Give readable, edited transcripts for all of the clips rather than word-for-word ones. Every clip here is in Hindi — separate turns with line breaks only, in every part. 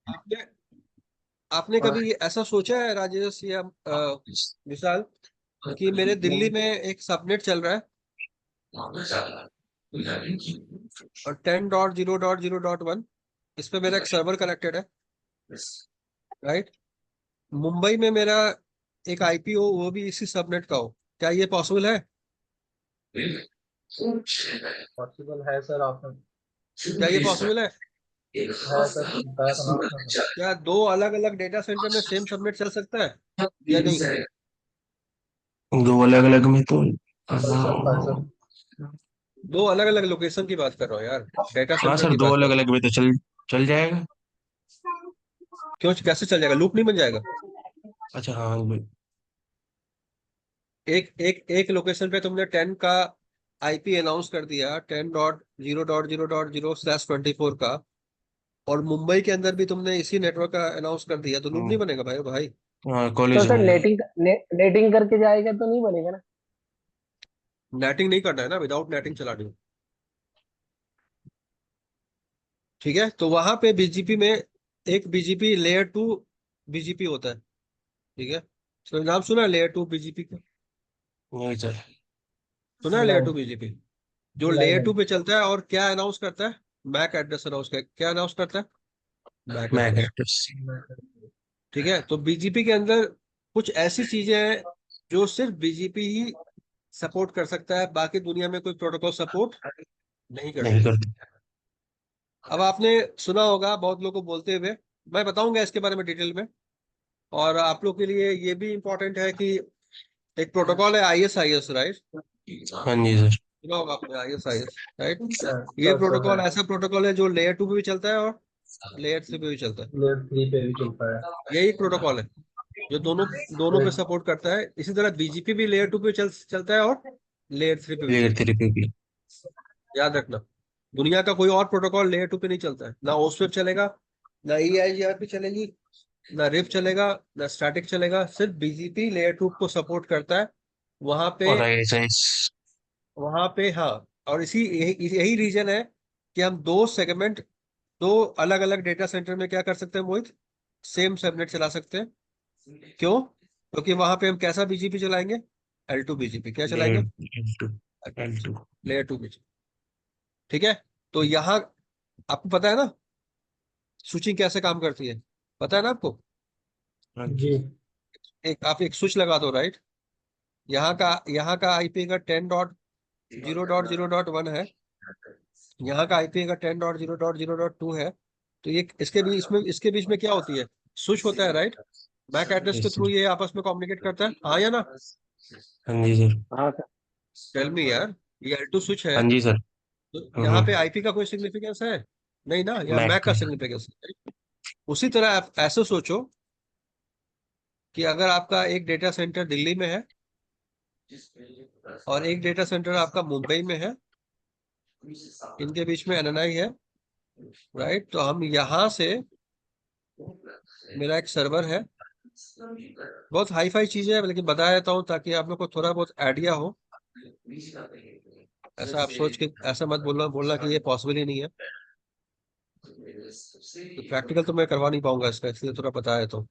आपने आपने कभी ऐसा सोचा है राजेश या विशाल कि मेरे दिल्ली में एक सबनेट चल रहा है और 10.0.0.1 इस पे मेरा एक सर्वर कनेक्टेड है, राइट। मुंबई में मेरा एक आईपी हो, वो भी इसी सबनेट का हो, क्या ये पॉसिबल है?
पॉसिबल है सर, आपने
क्या ये पॉसिबल है?
है सर, बताया था ना आपने।
क्या दो अलग अलग डेटा सेंटर में सेम सबनेट चल सकता है या नहीं?
दो अलग अलग में तो
चल सकता है सर।
दो अलग अलग लोकेशन की बात कर रहा हूँ यार, डेटा
हाँ
सेंटर
सर,
की
दो
बात कर
अलग
रहा हूँ।
अलग में तो चल चल जाएगा।
क्यों, कैसे चल जाएगा? लूप नहीं बन जाएगा?
अच्छा हाँ भाई।
एक एक एक लोकेशन पे तुमने 10 का आईपी अनाउंस कर दिया, 10.0.0.0/24 का, और मुंबई के अंदर भी तुमने इसी नेटवर्क का अनाउंस कर दिया, तो लूप नहीं
हम्म,
बनेगा भाई भाई।
हाँ
तो
कॉलेज
सर
में।
नेटिंग करके जाएगा तो नहीं बनेगा ना।
नेटिंग नहीं करना है ना, विदाउट नेटिंग चलानी है। ठीक है, तो वहां पे बीजीपी में एक बीजीपी लेयर 2 बीजीपी होता है। ठीक है, तो नाम सुना है लेयर 2 बीजीपी का?
नहीं सर।
सुना है लेयर 2
नहीं
बीजीपी? जो
नहीं
लेयर 2
नहीं।
पे चलता है और क्या अनाउंस करता है? मैक एड्रेस अनाउंस कर, क्या अनाउंस करता है? MAC
MAC
address.
एड्रेस।
ठीक है, तो बीजीपी के अंदर कुछ ऐसी चीजें हैं जो सिर्फ बीजीपी ही सपोर्ट कर सकता है, बाकी दुनिया में कोई प्रोटोकॉल सपोर्ट नहीं
नहीं
करते।
करते।
अब आपने सुना होगा बहुत लोगों को बोलते हुए, मैं बताऊंगा इसके बारे में डिटेल में। और आप लोग के लिए ये भी इंपॉर्टेंट है कि एक प्रोटोकॉल है ISIS, राइट?
हाँ जी सर।
सुना होगा आपने ISIS, राइट? ये
सर है।
प्रोटोकॉल ऐसा प्रोटोकॉल है जो लेयर 2 पे भी चलता है और लेयर 3 पे भी चलता है।
लेयर 3 पे भी चलता है।
यही प्रोटोकॉल है जो दोनों दोनों पे सपोर्ट करता है। इसी तरह बीजीपी भी लेयर 2 पे चलता है और लेयर 3 पे भी
लेयर
चलता है।
थ्री पे भी।
याद रखना, दुनिया का कोई और प्रोटोकॉल लेयर 2 पे नहीं चलता है, ना ओस्पेप चलेगा, ना EIGRP चलेगी, ना रिप चलेगा, ना स्टैटिक चलेगा। सिर्फ बीजीपी लेयर 2 को सपोर्ट करता है वहां पे।
और आईएसआईएस।
हाँ, और इसी यही यही रीजन है कि हम दो सेगमेंट, दो अलग अलग डेटा सेंटर में क्या कर सकते हैं मोहित, सेम सबनेट चला सकते हैं। क्यों? क्योंकि वहां पे हम कैसा बीजीपी चलाएंगे? L2 BGP. क्या चलाएंगे?
Layer L two. L two.
Layer 2 BGP. ठीक है, तो यहाँ आपको पता है ना स्विचिंग कैसे काम करती है? पता है ना आपको?
हाँ
जी।
जी।
एक आप एक स्विच लगा दो, राइट। यहाँ का आईपी का 10.0.0.1 है, यहाँ का आईपी का 10.0.0.2 है। तो ये इसके बीच में क्या होती है? स्विच होता है, राइट। मैक एड्रेस के
यस
थ्रू
सर।
ये आपस में कम्युनिकेट करता है, हाँ या ना?
हाँ जी सर।
हाँ सर।
टेल मी यार, ये L2 स्विच है,
हाँ जी सर।
तो यहाँ पे आईपी का कोई सिग्निफिकेंस है? नहीं ना, या
मैक
मैक
का।
का सिग्निफिकेंस है? उसी तरह आप ऐसे सोचो कि अगर आपका एक डेटा सेंटर दिल्ली में है और एक डेटा सेंटर आपका मुंबई में है, इनके बीच में एनएनआई है, राइट। तो हम यहाँ से, मेरा एक सर्वर है, बहुत हाई फाई चीजें है लेकिन बता देता हूँ ताकि आप लोग को थोड़ा बहुत आइडिया हो। ऐसा आप सोच के ऐसा मत बोलना बोलना कि ये पॉसिबल ही नहीं है, तो प्रैक्टिकल तो मैं करवा नहीं पाऊंगा इसका, इसलिए थोड़ा बता देता हूँ।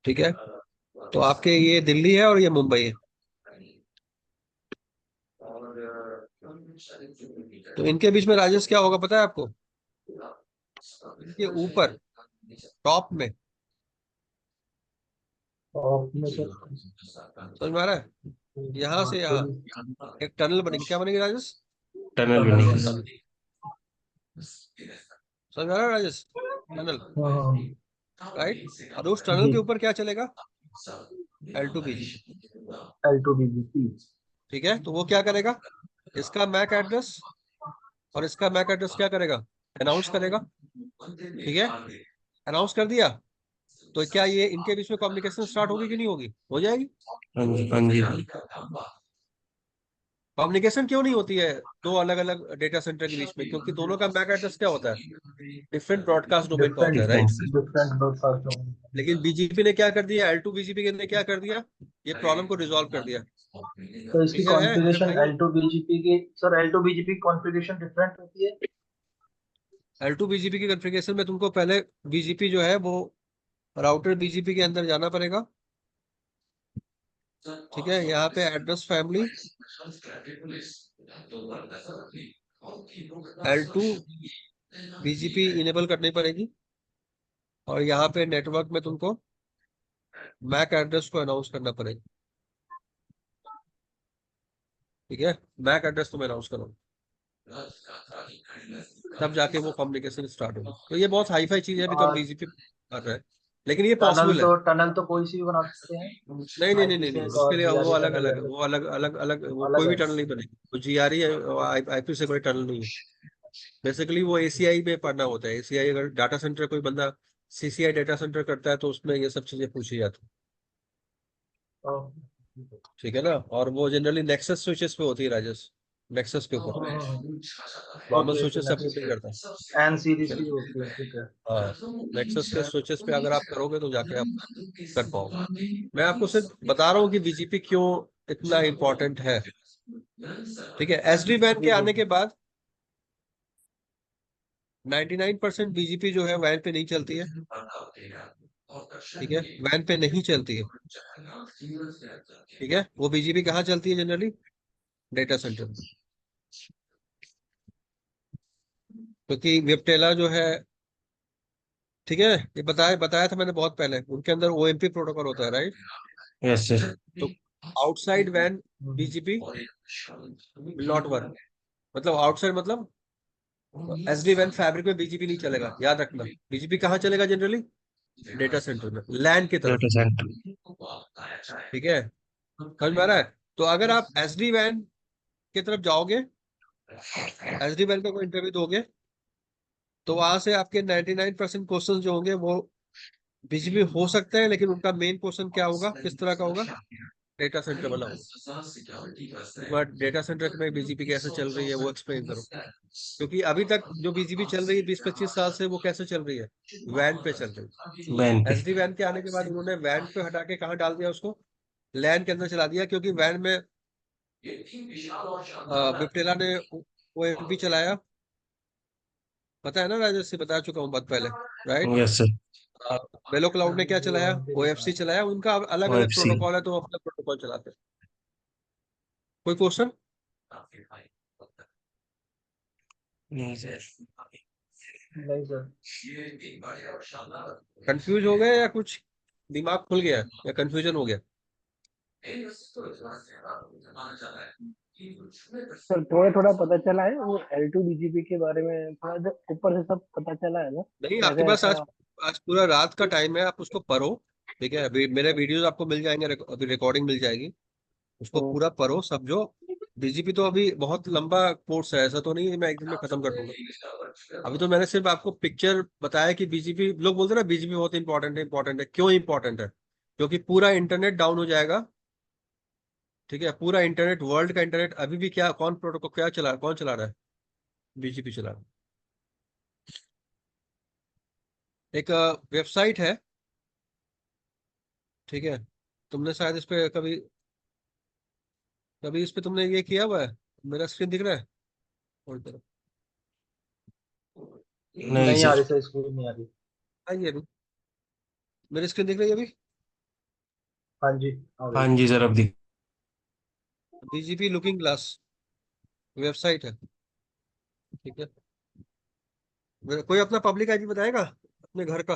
ठीक है, तो आपके ये दिल्ली है और ये मुंबई है। तो इनके बीच में राजेश क्या होगा पता है आपको? इनके ऊपर टॉप में,
और में सर।
समझ में आ रहा है? यहाँ
हाँ
से यहाँ
थोड़ी
एक टनल बनेगी, क्या बनेगी राजेश?
टनल
टनल
बनेगी।
बनेगी।
टनल। समझ में आ रहा है राजेश? टनल,
हाँ हाँ।
राइट। और उस टनल
जी।
के ऊपर क्या चलेगा? L2 BGP.
L2 BGP।
ठीक है, तो वो क्या करेगा? इसका मैक एड्रेस और इसका मैक एड्रेस क्या करेगा? अनाउंस करेगा। ठीक है, अनाउंस कर दिया, तो क्या ये इनके बीच में कम्युनिकेशन स्टार्ट होगी कि नहीं होगी? हो जाएगी।
हाँ जी हाँ जी।
कम्युनिकेशन क्यों नहीं होती है दो अलग अलग डेटा सेंटर के बीच में? क्योंकि दोनों का मैक एड्रेस क्या होता है? डिफरेंट ब्रॉडकास्ट डोमेन का होता है,
different
right.
Difference.
Different broadcast
लेकिन
होंगे।
बीजीपी ने क्या कर दिया, L2 बीजीपी ने क्या कर दिया, ये प्रॉब्लम को रिजॉल्व कर दिया।
तो इसकी
क्लियर है
कॉन्फ़िगरेशन
भाई?
L2 BGP की, sir L2 BGP configuration different होती है।
L2 BGP की कॉन्फ़िगरेशन में तुमको पहले BGP जो है वो राउटर BGP के अंदर जाना पड़ेगा। ठीक है, यहाँ पे address family L2 BGP enable करनी पड़ेगी, और यहाँ पे नेटवर्क में तुमको मैक एड्रेस को अनाउंस करना पड़ेगा। ठीक है, मैक एड्रेस तुम्हें अनाउंस करो, तब जाके वो कम्युनिकेशन स्टार्ट होगी। तो ये बहुत हाई फाई चीज है, अभी तो हम
और
BGP कर रहे हैं, लेकिन ये पॉसिबल है।
टनल तो कोई सी भी बना सकते हैं,
नहीं नहीं नहीं
आईपी
नहीं नहीं,
सेक
उसके
और
लिए वो
जीआरई
अलग
टनल
अलग है,
जैसे।
वो अलग अलग अलग, वो
अलग
कोई भी
है।
टनल नहीं बनेगी, वो GRE है, IP से कोई टनल नहीं है। बेसिकली वो ACI में पढ़ना होता है। ACI अगर डाटा सेंटर कोई बंदा CCI डाटा सेंटर करता है तो उसमें ये सब चीजें पूछी जाती है।
तो,
ठीक है ना, और वो जनरली नेक्सस स्विचेस पे होती है राजेश, नेक्सस के ऊपर। Normal
okay okay,
switches support नहीं करता।
एन सीरीज
ठीक
की होती है, ठीक है।
है, हाँ, नेक्सस के स्विचेस पे अगर आप करोगे तो जाके आप कर पाओगे। मैं आपको सिर्फ बता रहा हूँ कि BGP क्यों इतना इम्पोर्टेंट है। ठीक है, SD WAN के
जी जी।
आने के बाद 99% BGP जो है वैन पे नहीं चलती है। ठीक है, वैन पे नहीं चलती है। ठीक है, वो BGP कहाँ चलती है जनरली? डेटा सेंटर में। क्योंकि वेबटेला जो है, ठीक है, ये बताया बताया था मैंने बहुत पहले, उनके अंदर OMP प्रोटोकॉल होता है, राइट?
Yes sir.
तो आउटसाइड वैन
hmm.
BGP will not work. मतलब आउटसाइड मतलब SD WAN फैब्रिक में BGP नहीं चलेगा, याद रखना। BGP कहाँ चलेगा जनरली? डेटा सेंटर में, लैन की तरफ।
Data centre.
ठीक है, समझ में आ रहा है? तो अगर आप SD WAN की तरफ जाओगे, SD WAN का कोई इंटरव्यू दोगे, तो वहां से आपके 99% क्वेश्चन जो होंगे वो BGP हो सकते हैं, लेकिन उनका मेन क्वेश्चन क्या होगा, किस तरह का होगा? डेटा सेंटर वाला होगा। डेटा सेंटर में BGP कैसे चल रही है वो एक्सप्लेन करो। क्योंकि अभी तक जो BGP चल रही है 20-25 साल से, वो कैसे चल रही है? वैन पे चल रही
वैन
है।
पे।
SD WAN के आने के बाद उन्होंने वैन पे हटा के कहाँ डाल दिया उसको? लैन के अंदर चला दिया, क्योंकि वैन में विप्टेला ने OMP चलाया। पता है ना राजेश, से बता चुका हूँ बात पहले, राइट?
Yes sir.
वेलो क्लाउड ने क्या चलाया?
OMP
OFC चलाया। उनका अलग अलग
OFC।
प्रोटोकॉल है, तो वो अपना प्रोटोकॉल चलाते हैं। कोई क्वेश्चन?
नहीं सर।
नहीं सर।
कंफ्यूज हो गए या कुछ दिमाग खुल गया या कंफ्यूजन हो गया?
सर थोड़ा थोड़ा पता चला है, वो L2 BGP के बारे में थोड़ा सा ऊपर से सब पता चला है ना।
नहीं, आपके
कैसे
पास आज
ऐसा।
आज पूरा रात का टाइम है, आप उसको पढ़ो। ठीक है, अभी मेरे वीडियोस आपको मिल जाएंगे, अभी रिकॉर्डिंग मिल जाएगी, उसको
तो
पूरा पढ़ो समझो। BGP तो अभी बहुत लंबा कोर्स है, ऐसा तो नहीं है मैं एक दिन में खत्म कर दूंगा। अभी तो मैंने सिर्फ आपको पिक्चर बताया कि BGP, लोग बोलते हैं ना BGP बहुत इंपॉर्टेंट है, इंपॉर्टेंट है। क्यों इंपॉर्टेंट है? क्योंकि पूरा इंटरनेट डाउन हो जाएगा। ठीक है, पूरा इंटरनेट, वर्ल्ड का इंटरनेट अभी भी क्या, कौन प्रोटोकॉल क्या चला, कौन चला रहा है? BGP चला रहा है। एक वेबसाइट है, ठीक है, तुमने शायद इस पे कभी कभी इस पे तुमने ये किया हुआ है? मेरा स्क्रीन दिख रहा है? होल्ड करो,
नहीं
नहीं आ
सर।
रही सर, स्क्रीन नहीं आ रही।
आइए अभी, मेरी स्क्रीन दिख रही है अभी?
हाँ जी, आ
हाँ
गई।
जी सर, अब दिख।
BGP लुकिंग ग्लास वेबसाइट है। ठीक है, कोई अपना पब्लिक आईपी बताएगा अपने घर का?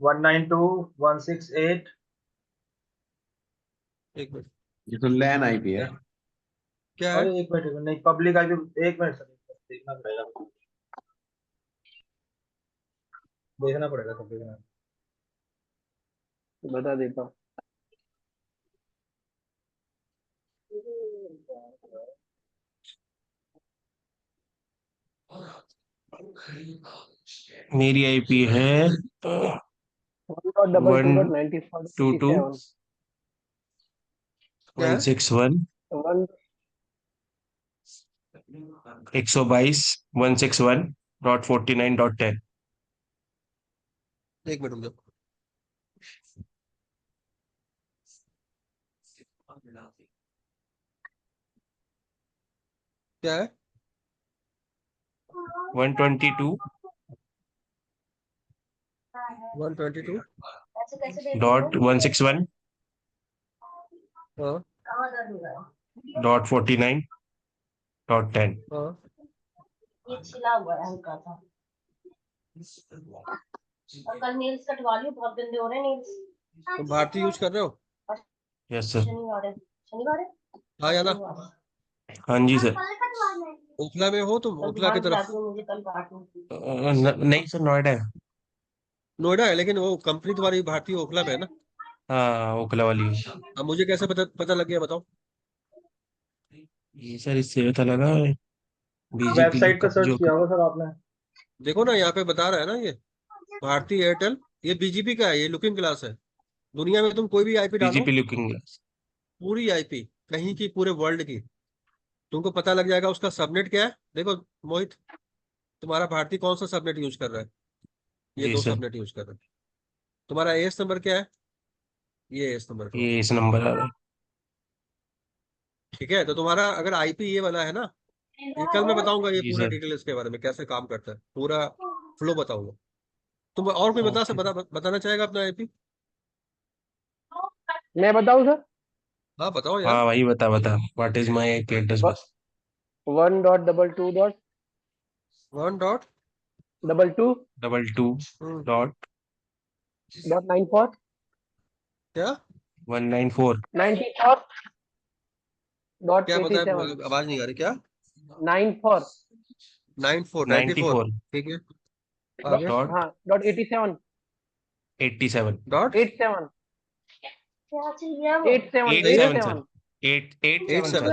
192.168।
एक मिनट,
ये तो लैन आईपी है।
क्या है?
अरे एक मिनट, नहीं पब्लिक आईपी, एक मिनट सर, एक मिनट, देखना पड़ेगा। देखना पड़ेगा सर, देखना।
बता देता हूँ।
मेरी आईपी है
one dot double
one
two dot ninety four
two
sixty
two
seven
क्या
वन
है?
Six one
one
122.161.49.10।
एक मिनट रुक जाओ। क्या है?
122
122
डॉट 161
हाँ
डॉट 49 डॉट 10।
हाँ
ये छिला हुआ है हल्का सा। और कल नेल्स कटवा लियो, बहुत गंदे हो रहे हैं नेल्स।
तुम भारती यूज कर रहे हो?
Yes sir.
शनिवार है, शनिवार है।
हाँ या ना?
हाँ जी सर।
ओखला में हो तुम?
कल
ओखला की
दुकान
तरफ?
खिला दूँ मुझे, कल काटूँ।
नहीं सर, नोएडा है।
नोएडा है, लेकिन वो कंपनी तुम्हारी भारतीय ओखला में है ना?
हाँ, ओखला वाली।
अब मुझे कैसे पता लग गया बताओ?
ये सर इससे पता लगा बीजेपी की
वेबसाइट पे सर्च
जो
किया होगा सर आपने।
देखो ना, यहाँ पे बता रहा है ना ये भारती एयरटेल, ये बीजीपी का है, ये लुकिंग ग्लास है। दुनिया में तुम कोई भी आईपी डालो,
बीजेपी लुकिंग ग्लास।
पूरी आईपी कहीं की, पूरे वर्ल्ड की, तुमको पता लग जाएगा उसका सबनेट क्या है। देखो मोहित, तुम्हारा भारती कौन सा सबनेट यूज कर रहा है? ये
जी
दो
सर,
सबनेट यूज कर रहा है। तुम्हारा एएस नंबर क्या है? ये एएस नंबर का।
ये इस नंबर आ रहा है।
ठीक है, तो तुम्हारा अगर आईपी ये वाला है ना, ये कल मैं बताऊंगा ये
जी
पूरा
सर।
डिटेल इसके बारे में, कैसे काम करता है, पूरा फ्लो बताऊंगा। तुम और कोई
ओके।
बताना चाहेगा अपना आईपी?
मैं बताऊं सर?
हाँ बताओ यार।
हाँ भाई, बता बता, what is my IP address bus.
1.22
one dot
double two
22 dot
dot 94
क्या
194
94 डॉट
क्या बताया?
87
आवाज नहीं आ रही क्या?
94
94
94
ठीक है, आगे
डॉट
हाँ डॉट 87
87
डॉट
87
क्या चाहिए वो?
87
87 सर।
87
887
87।
सर।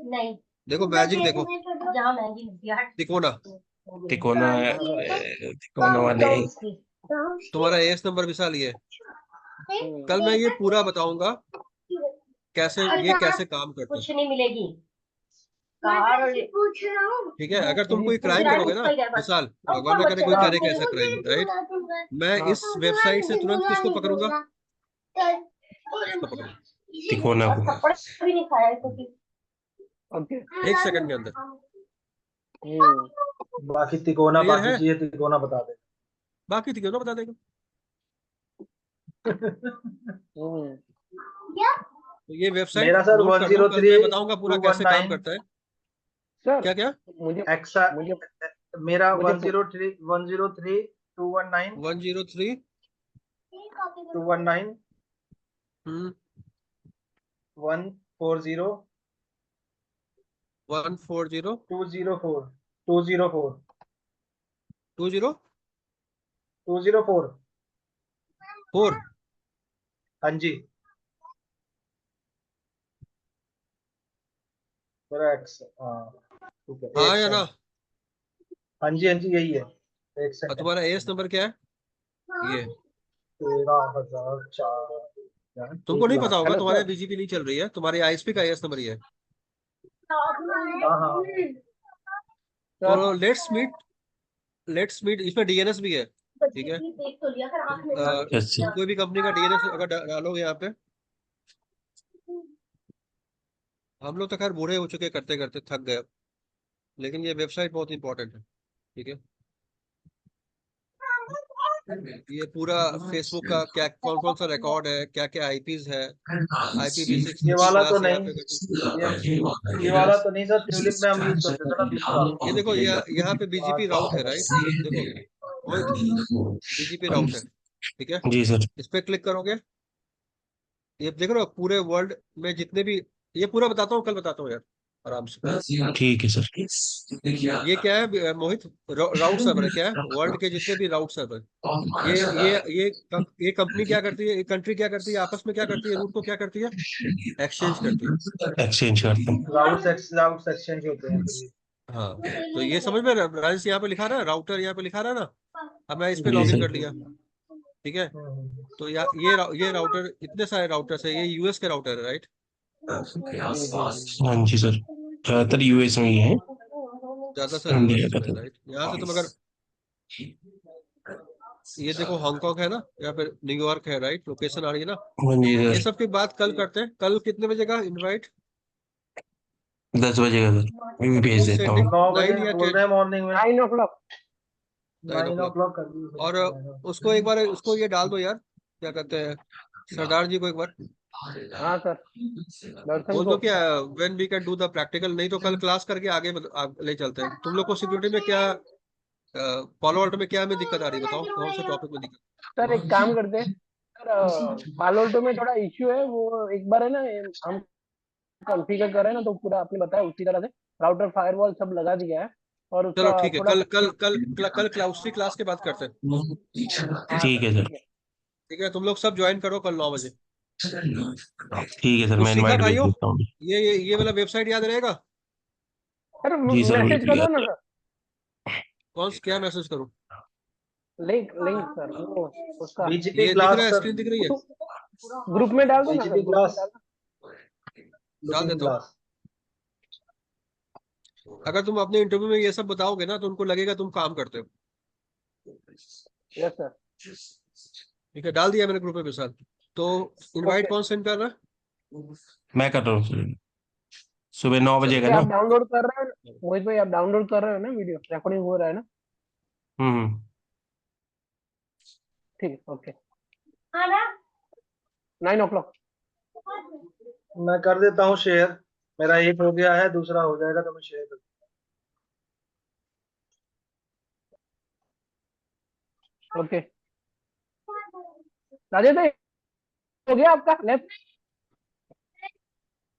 नहीं,
देखो मैजिक देखो,
यहाँ महंगी मिलती है।
तिकोना।
तिकोना तिकोना वाले।
तुम्हारा एएस नंबर विशाल ये है। कल मैं ये पूरा बताऊंगा कैसे, ये कैसे काम करता है।
कुछ नहीं मिलेगी। कार पूछ रहा हूँ।
ठीक है, अगर तुम कोई क्राइम करोगे ना विशाल, भगवान न करे कोई करे कैसा क्राइम, राइट, मैं
हाँ
इस वेबसाइट से तुरंत किसको पकड़ूंगा? इसको पकड़ूंगा
तिकोना
और
को।
थप्पड़ भी नहीं खाया है क्योंकि
ओके
1 सेकंड के अंदर।
बाकी तिकोना
क्लियर
बाकी
है?
चीजें तिकोना बता दे।
बाकी थी क्यों ना बता देगा। तो ये वेबसाइट
मेरा सर
नोट कर लो, कल
103
मैं बताऊंगा पूरा कैसे काम
219
करता है।
सर
क्या क्या?
मुझे
एक्सा
मुझे
मेरा
मुझे
103 219
103
219
हम्म
140
140
204 204
20
204
4।
हाँ जी मेरा एक्स हाँ ठीक है
हाँ
एक
या ना?
सेकंड। हाँ जी यही है एक
और
सेकंड।
तुम्हारा एएस नंबर क्या है? ये
13,004
तुमको नहीं पता होगा,
हेलो
तुम्हारे
सर
बीजीपी नहीं चल रही है, तुम्हारे आईएसपी का एएस नंबर ये है।
हाँ हाँ
तो
सर
लेट्स मीट, इसमें डीएनएस भी है। ठीक है,
देख तो लिया कर आँख में
यस
तुम कोई भी कंपनी का डीएनएस अगर डालोगे यहाँ पे, हम लोग तो खैर बूढ़े हो चुके, करते करते थक गए, लेकिन ये वेबसाइट बहुत इंपॉर्टेंट है। ठीक है, ये पूरा फेसबुक का क्या, कौन कौन सा रिकॉर्ड है, क्या क्या आईपीज है, IPv6
ये
कितनी
वाला तो
क्लास यहाँ
नहीं
पे
ये ये वाला तो नहीं सर, ट्यूलिप में हम यूज करते थे ना दूसरा।
ये देखो, यहाँ पे बीजीपी राउट है, राइट, देखो मोहित, बीजीपी राउट है। ठीक है,
जी सर।
इस पे क्लिक करोगे, ये देख रहे हो पूरे वर्ल्ड में जितने भी, ये पूरा बताता हूँ, कल बताता हूँ यार आराम से।
ठीक है सर।
ये क्या है मोहित? राउट सर्वर है, क्या है? वर्ल्ड के जितने भी राउट सर्वर, ये कंपनी क्या करती है, ये कंट्री क्या करती है, आपस में क्या करती है, रूट को क्या करती है, एक्सचेंज करती है।
एक्सचेंज करते हैं।
राउट सेक्शन के होते हैं फिर।
हाँ, तो ये समझ में राजेश, यहाँ पे लिखा रहा है राउटर, यहाँ पे लिखा रहा है ना। अब मैं इस पे
जी
लॉगिन
सर।
कर लिया, ठीक है, तो ये राउटर, इतने सारे राउटर्स है, ये यूएस के राउटर है, राइट।
हाँ जी सर, ज्यादातर यूएस में ही है,
ज्यादातर
इंडिया
यूएस
का
में,
तो।
राइट। यहाँ से तुम अगर, ये देखो हांगकांग है ना, यहाँ पे न्यूयॉर्क है, राइट, लोकेशन आ रही है ना।
हाँ जी
ये
सर।
सब की बात कल करते हैं। कल कितने बजे का इनवाइट?
10 बजे का सर, मैं भी भेज देता हूँ।
9 बजे
9 या
बोल
10,
रहे हैं मॉर्निंग में।
9 o'clock।
9
9
o'clock।
o'clock कर दीजिए
और
फिर।
उसको एक बार, उसको ये डाल दो यार, क्या कहते हैं, सरदार जी को एक बार
हाँ सर, दर्शन
बोल
को।
दो कि when we can do the practical, नहीं तो कल क्लास करके आगे ले चलते हैं। तुम लोग को सिक्योरिटी में क्या, फॉलो ऑल्टो में क्या में दिक्कत आ रही है, बताओ कौन से टॉपिक में दिक्कत।
सर एक काम करते हैं सर, पालोल्टो में थोड़ा इश्यू है, वो एक बार है ना हम कॉन्फ़िगर कर रहे हैं ना, तो पूरा आपने बताया उसी तरह से राउटर फायरवॉल सब लगा दिया है, और
चलो
उसका
ठीक है,
थोड़ा
कल क्लाउसी क्लास के बाद करते हैं।
हाँ
ठीक
सर
है सर।
ठीक है।
ठीक है, तुम लोग सब ज्वाइन करो कल 9 बजे।
ठीक है सर,
कुछ
मैं
सीखा
इनवाइट भेज
भाइयों?
देता हूँ।
ये वाला वेबसाइट याद रहेगा?
सर
जी सर,
मैसेज
बिल्कुल
कर दो
याद
ना
है।
सर,
क्या मैसेज करूं?
लिंक लिंक सर वो उसका
बीजीपी
ये दिख रहा
क्लास
है,
सर।
स्क्रीन दिख रही है?
ग्रुप में डाल दो ना सर,
बीजीपी
ग्रुप में
क्लास,
डाल
डाल
लुकिंग
देता हूँ।
क्लास।
अगर तुम अपने इंटरव्यू में ये सब बताओगे ना, तो उनको लगेगा तुम काम करते हो।
दो। Yes sir.
ठीक है, डाल दिया मैंने ग्रुप में विशाल। तो इनवाइट
ओके,
कौन सेंड कर रहा है?
मैं कर रहा हूँ सर, सुबह 9 बजे का
ये
ना।
आप डाउनलोड कर रहे हो मोहित भाई, आप डाउनलोड कर रहे हो ना, वीडियो रिकॉर्डिंग हो रहा है ना?
हम्म।
ठीक है, ओके।
हाँ ना।
9 o'clock।
मैं कर देता हूँ शेयर। मेरा एक हो गया है, दूसरा हो जाएगा तो मैं शेयर कर।
ओके राजेश भाई, हो गया आपका लैब?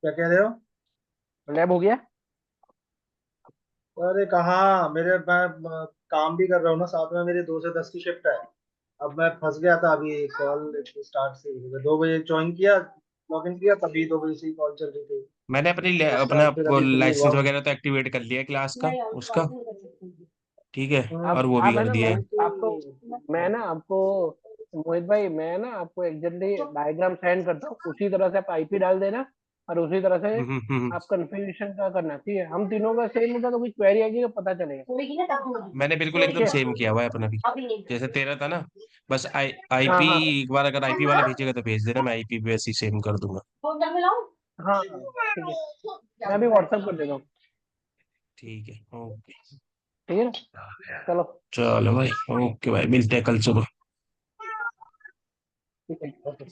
क्या कह रहे हो?
लैब हो गया?
अरे कहाँ, मेरे मैं काम भी कर रहा हूँ ना साथ में, मेरी 2 से 10 की शिफ्ट है। अब मैं फंस गया था, अभी कॉल स्टार्ट से 2 बजे ज्वाइन किया, लॉग इन किया, तभी 2 बजे से कॉल चल रही थी।
मैंने
उसके
अपना
बाद फिर अभी फ्री हुआ
लाइसेंस
हूँ।
वगैरह तो एक्टिवेट कर लिया है क्लास का, उसका। ठीक है। और
आप
वो भी
आप है
कर
ना
दिया है।
आपको, मैं ना आपको मोहित भाई, मैं ना आपको एग्जैक्टली डायग्राम सेंड करता हूँ, उसी तरह से आप आईपी डाल देना, और उसी तरह से आप कन्फिग्रेशन का करना, ठीक है? हम तीनों का सेम होगा तो कोई क्वेरी आएगी तो पता चलेगा।
मैंने बिल्कुल
ठीक
एकदम
है,
सेम किया हुआ है अपना भी, जैसे तेरा था ना। बस
हाँ
आईपी,
हाँ
एक बार अगर आईपी वाला भेजेगा तो भेज देना, मैं आईपी भी वैसे ही सेम कर दूंगा।
हाँ हाँ, ठीक है, मैं अभी व्हाट्सएप कर देता हूँ।
ठीक है, ओके।
ठीक है ना, चलो।
चलो भाई, ओके भाई, मिलते हैं कल सुबह।
ठीक है, ओके।